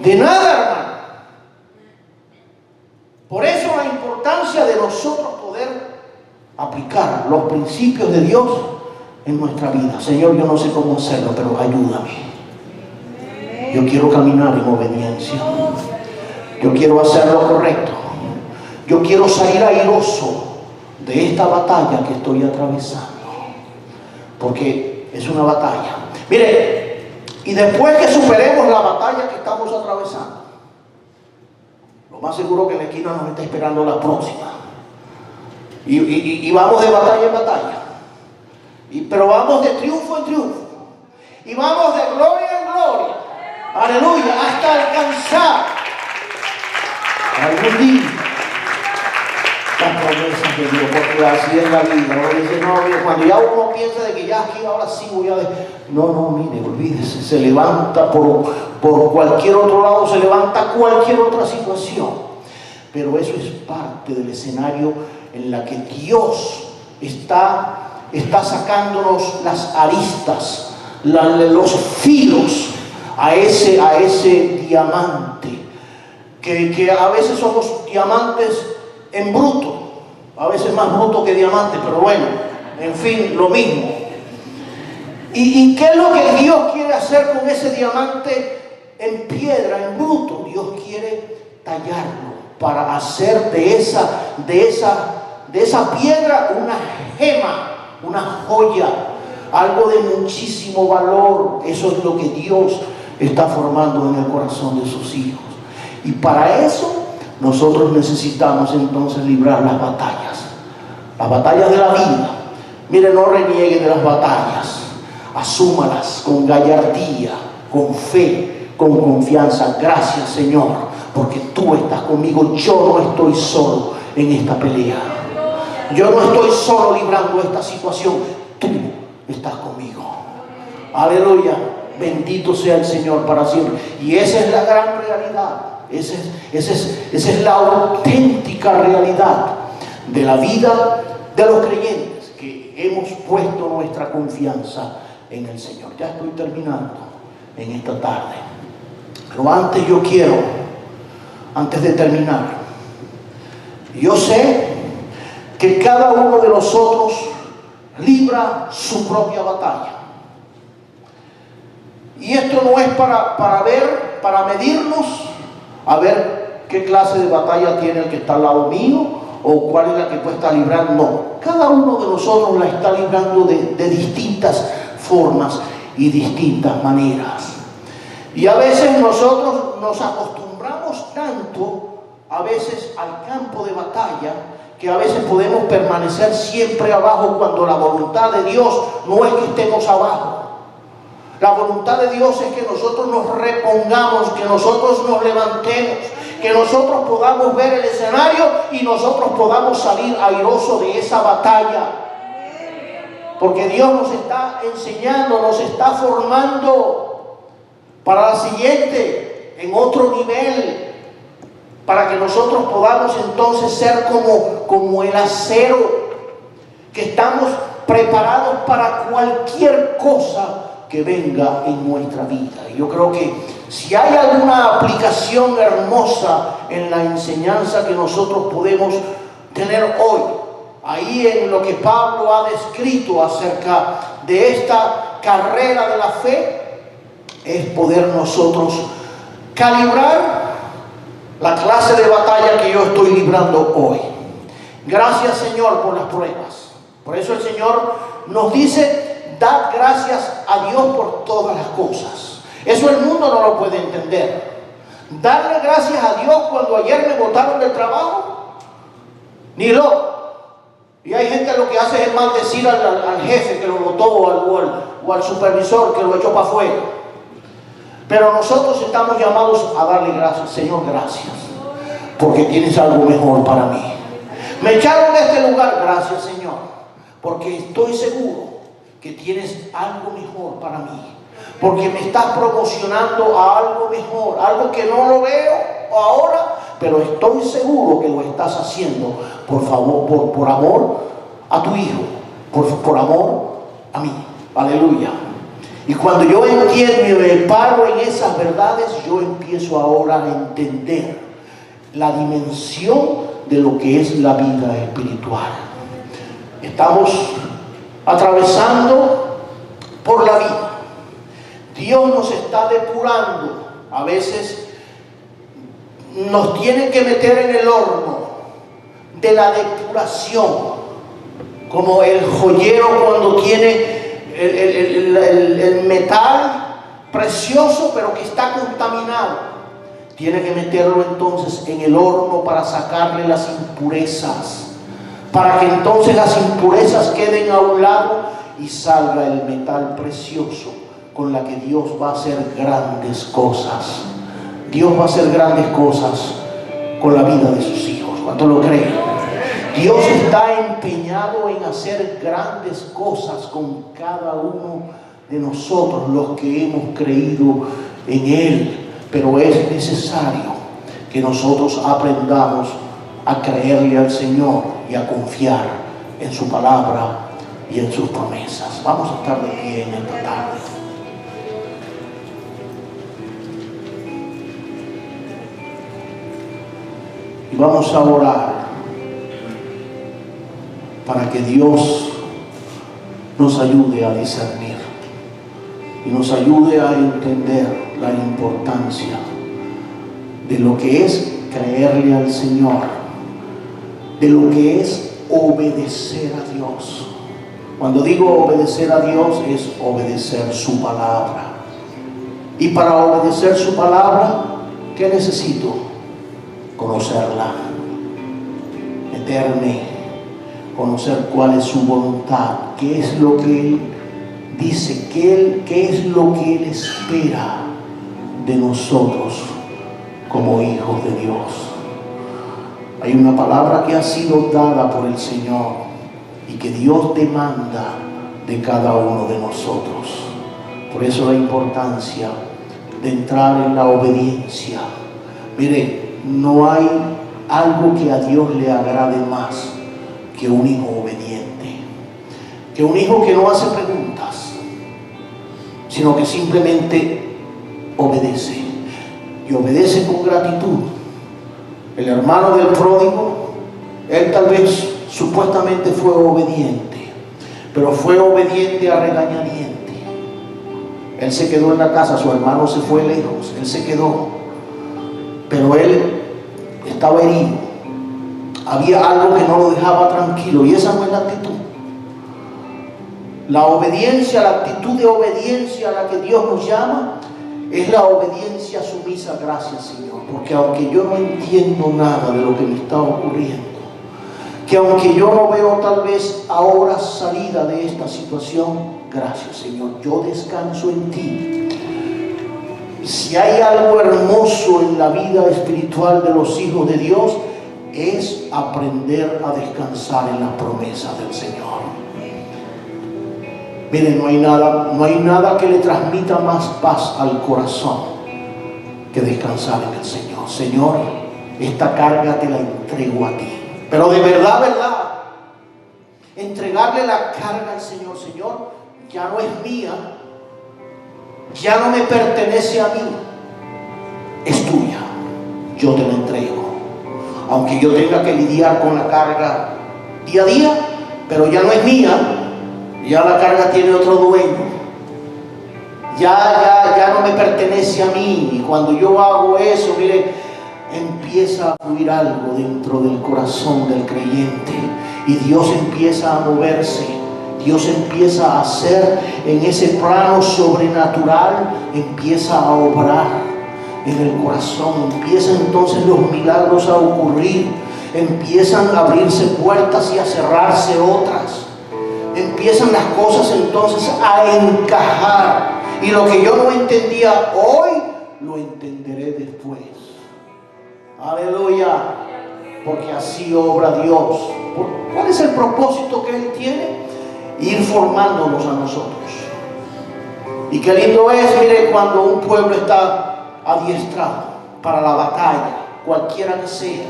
Speaker 1: De nada, hermano. Por eso la importancia de nosotros poder aplicar los principios de Dios en nuestra vida. Señor, yo no sé cómo hacerlo, pero ayúdame. Yo quiero caminar en obediencia. Yo quiero hacer lo correcto. Yo quiero salir airoso de esta batalla que estoy atravesando. Porque es una batalla. Mire, y después que superemos la batalla que estamos atravesando, lo más seguro que en la esquina nos está esperando la próxima. Y vamos de batalla en batalla. Pero vamos de triunfo en triunfo. Y vamos de gloria en gloria. Aleluya. Hasta alcanzar algún día las promesas de Dios. Porque así es la vida. Uno dice, no, mire, cuando ya uno piensa de que ya aquí ahora sí voy a... No, mire, olvídese. Se levanta por cualquier otro lado, se levanta cualquier otra situación. Pero eso es parte del escenario en la que Dios está sacándonos las aristas, los filos a ese diamante, que a veces somos diamantes en bruto, a veces más bruto que diamante, pero bueno, en fin, lo mismo. ¿Y qué es lo que Dios quiere hacer con ese diamante en piedra, en bruto? Dios quiere tallarlo para hacer de esa piedra una gema, una joya, algo de muchísimo valor. Eso es lo que Dios está formando en el corazón de sus hijos. Y para eso nosotros necesitamos entonces librar las batallas de la vida. Mire, no reniegue de las batallas, asúmalas con gallardía, con fe, con confianza. Gracias, Señor, porque tú estás conmigo. Yo no estoy solo en esta pelea. Yo no estoy solo librando esta situación. Tú estás conmigo. Aleluya. Bendito sea el Señor para siempre. Y esa es la gran realidad. Esa es la auténtica realidad de la vida de los creyentes, que hemos puesto nuestra confianza en el Señor. Ya estoy terminando en esta tarde. Pero antes de terminar, yo sé que cada uno de nosotros libra su propia batalla. Y esto no es para medirnos, a ver qué clase de batalla tiene el que está al lado mío, o cuál es la que tú estás librando. No, cada uno de nosotros la está librando de distintas formas y distintas maneras. Y a veces nosotros nos acostumbramos tanto, a veces al campo de batalla, que a veces podemos permanecer siempre abajo, cuando la voluntad de Dios no es que estemos abajo. La voluntad de Dios es que nosotros nos repongamos, que nosotros nos levantemos, que nosotros podamos ver el escenario y nosotros podamos salir airosos de esa batalla. Porque Dios nos está enseñando, nos está formando para la siguiente, en otro nivel, para que nosotros podamos entonces ser como el acero, que estamos preparados para cualquier cosa que venga en nuestra vida. Y yo creo que si hay alguna aplicación hermosa en la enseñanza que nosotros podemos tener hoy, ahí en lo que Pablo ha descrito acerca de esta carrera de la fe, es poder nosotros calibrar la clase de batalla que yo estoy librando hoy. Gracias, Señor, por las pruebas. Por eso el Señor nos dice: dad gracias a Dios por todas las cosas. Eso el mundo no lo puede entender. Darle gracias a Dios cuando ayer me botaron del trabajo, ni loco. Y hay gente lo que hace es maldecir al jefe que lo botó, o al supervisor que lo echó para afuera. Pero nosotros estamos llamados a darle gracias. Señor, gracias, porque tienes algo mejor para mí. Me echaron de este lugar, gracias, Señor, porque estoy seguro que tienes algo mejor para mí, porque me estás promocionando a algo mejor, algo que no lo veo ahora, pero estoy seguro que lo estás haciendo por favor, por amor a tu Hijo, por amor a mí. Aleluya. Y cuando yo entiendo y me paro en esas verdades, yo empiezo ahora a entender la dimensión de lo que es la vida espiritual. Estamos atravesando por la vida. Dios nos está depurando. A veces nos tiene que meter en el horno de la depuración, como el joyero cuando tiene el metal precioso pero que está contaminado. Tiene que meterlo entonces en el horno para sacarle las impurezas, para que entonces las impurezas queden a un lado y salga el metal precioso con la que Dios va a hacer grandes cosas. Dios va a hacer grandes cosas con la vida de sus hijos. ¿Cuánto lo creen? Dios está empeñado en hacer grandes cosas con cada uno de nosotros, los que hemos creído en Él. Pero es necesario que nosotros aprendamos a creerle al Señor y a confiar en su palabra y en sus promesas. Vamos a estar de pie en esta tarde. Y vamos a orar para que Dios nos ayude a discernir y nos ayude a entender la importancia de lo que es creerle al Señor, de lo que es obedecer a Dios. Cuando digo obedecer a Dios, es obedecer su palabra. Y para obedecer su palabra, ¿qué necesito? Conocerla, meterme, conocer cuál es su voluntad, qué es lo que Él dice, qué es lo que Él espera de nosotros como hijos de Dios. Hay una palabra que ha sido dada por el Señor y que Dios demanda de cada uno de nosotros. Por eso la importancia de entrar en la obediencia. Mire, no hay algo que a Dios le agrade más que un hijo obediente, que un hijo que no hace preguntas, sino que simplemente obedece, y obedece con gratitud. El hermano del pródigo, él tal vez supuestamente fue obediente, pero fue obediente a regañadientes. Él se quedó en la casa, su hermano se fue lejos, él se quedó, pero él estaba herido. Había algo que no lo dejaba tranquilo, y esa no es la actitud. La obediencia, la actitud de obediencia a la que Dios nos llama, es la obediencia sumisa. Gracias, Señor, porque aunque yo no entiendo nada de lo que me está ocurriendo, que aunque yo no veo tal vez ahora salida de esta situación, gracias, Señor, yo descanso en ti. Si hay algo hermoso en la vida espiritual de los hijos de Dios, es aprender a descansar en las promesas del Señor. Miren, no hay nada que le transmita más paz al corazón que descansar en el Señor. Señor, esta carga te la entrego a ti. Pero de verdad, entregarle la carga al Señor. Señor, ya no es mía, ya no me pertenece a mí, es tuya, yo te la entrego. Aunque yo tenga que lidiar con la carga día a día, pero ya no es mía, ya la carga tiene otro dueño. Ya no me pertenece a mí. Y cuando yo hago eso, mire, empieza a fluir algo dentro del corazón del creyente, y Dios empieza a moverse. Dios empieza a hacer en ese plano sobrenatural, empieza a obrar en el corazón. Empiezan entonces los milagros a ocurrir, empiezan a abrirse puertas y a cerrarse otras. Empiezan las cosas entonces a encajar, y lo que yo no entendía hoy, lo entenderé después. Aleluya, porque así obra Dios. ¿Cuál es el propósito que Él tiene? Ir formándonos a nosotros. Y qué lindo es, mire, cuando un pueblo está adiestrado para la batalla, cualquiera que sea,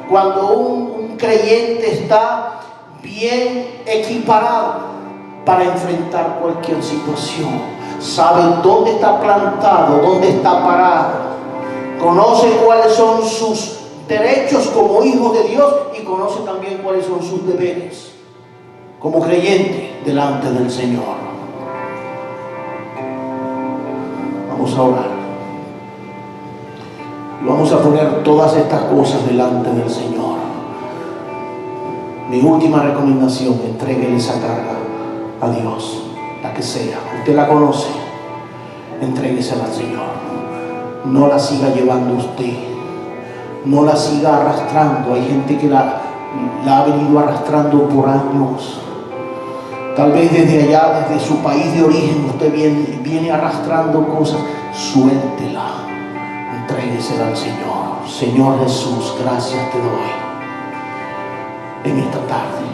Speaker 1: cuando un creyente está bien equiparado para enfrentar cualquier situación, sabe dónde está plantado, dónde está parado, conoce cuáles son sus derechos como hijo de Dios, y conoce también cuáles son sus deberes como creyente delante del Señor. Vamos a orar y vamos a poner todas estas cosas delante del Señor. Mi última recomendación: entréguele esa carga a Dios, la que sea. Usted la conoce, entréguesela al Señor. No la siga llevando usted, no la siga arrastrando. Hay gente que la ha venido arrastrando por años. Tal vez desde allá, desde su país de origen, usted viene arrastrando cosas. Suéltela, entréguesela al Señor. Señor Jesús, gracias te doy en esta tarde.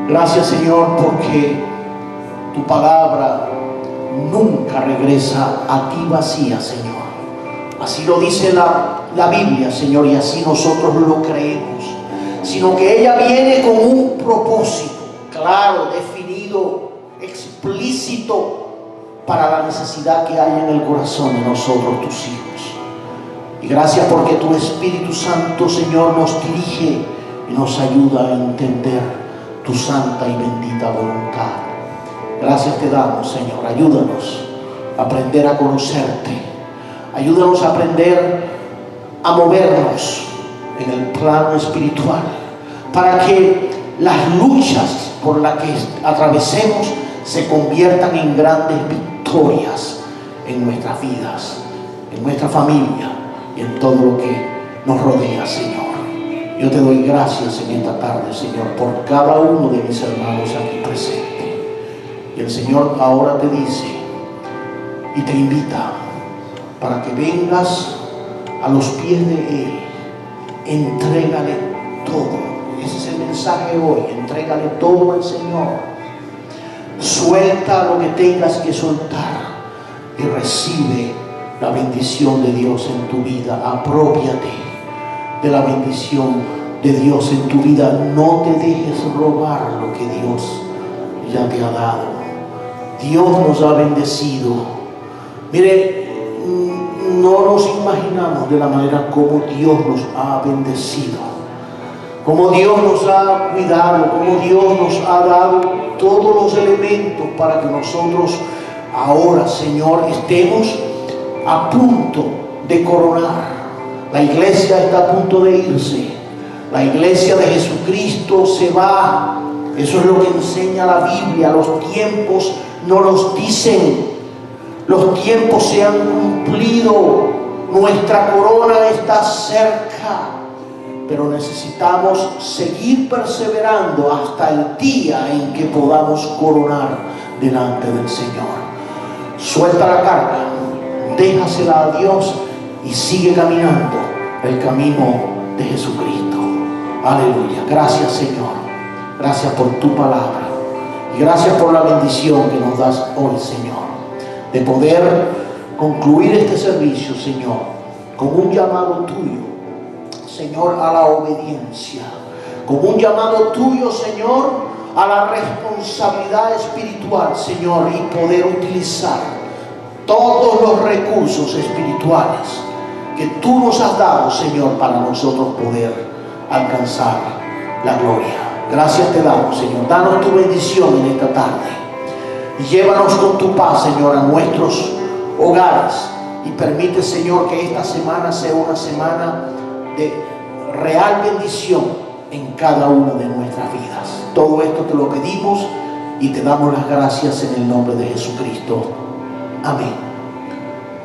Speaker 1: Gracias, Señor, porque tu palabra nunca regresa a ti vacía, Señor. Así lo dice la Biblia, Señor, y así nosotros lo creemos. Sino que ella viene con un propósito claro, definido, explícito, para la necesidad que hay en el corazón de nosotros, tus hijos. Y gracias porque tu Espíritu Santo, Señor, nos dirige y nos ayuda a entender tu santa y bendita voluntad. Gracias te damos, Señor. Ayúdanos a aprender a conocerte. Ayúdanos a aprender a movernos en el plano espiritual, para que las luchas por las que atravesemos se conviertan en grandes victorias en nuestras vidas, en nuestra familia y en todo lo que nos rodea, Señor. Yo te doy gracias en esta tarde, Señor, por cada uno de mis hermanos aquí presentes. Y el Señor ahora te dice y te invita para que vengas a los pies de Él. Entrégale todo. Ese es el mensaje hoy. Entrégale todo al Señor. Suelta lo que tengas que soltar y recibe la bendición de Dios en tu vida. Aprópiate de la bendición de Dios en tu vida. No te dejes robar lo que Dios ya te ha dado. Dios nos ha bendecido. Mire, no nos imaginamos de la manera como Dios nos ha bendecido, como Dios nos ha cuidado, como Dios nos ha dado todos los elementos para que nosotros ahora, Señor, estemos a punto de coronar. La iglesia está a punto de irse. La iglesia de Jesucristo se va. Eso es lo que enseña la Biblia. Los tiempos no nos dicen. Los tiempos se han cumplido. Nuestra corona está cerca. Pero necesitamos seguir perseverando hasta el día en que podamos coronar delante del Señor. Suelta la carga, déjasela a Dios y sigue caminando el camino de Jesucristo. Aleluya. Gracias, Señor. Gracias por tu palabra. Y gracias por la bendición que nos das hoy, Señor, de poder concluir este servicio, Señor, con un llamado tuyo, Señor, a la obediencia, con un llamado tuyo, Señor, a la responsabilidad espiritual, Señor, y poder utilizar todos los recursos espirituales que tú nos has dado, Señor, para nosotros poder alcanzar la gloria. Gracias te damos, Señor. Danos tu bendición en esta tarde y llévanos con tu paz, Señor, a nuestros hogares, y permite, Señor, que esta semana sea una semana de real bendición en cada una de nuestras vidas. Todo esto te lo pedimos y te damos las gracias en el nombre de Jesucristo. Amén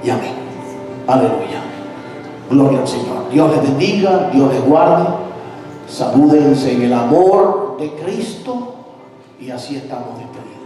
Speaker 1: y amén. Aleluya. Gloria al Señor. Dios les bendiga, Dios les guarde. Salúdense en el amor de Cristo y así estamos despedidos.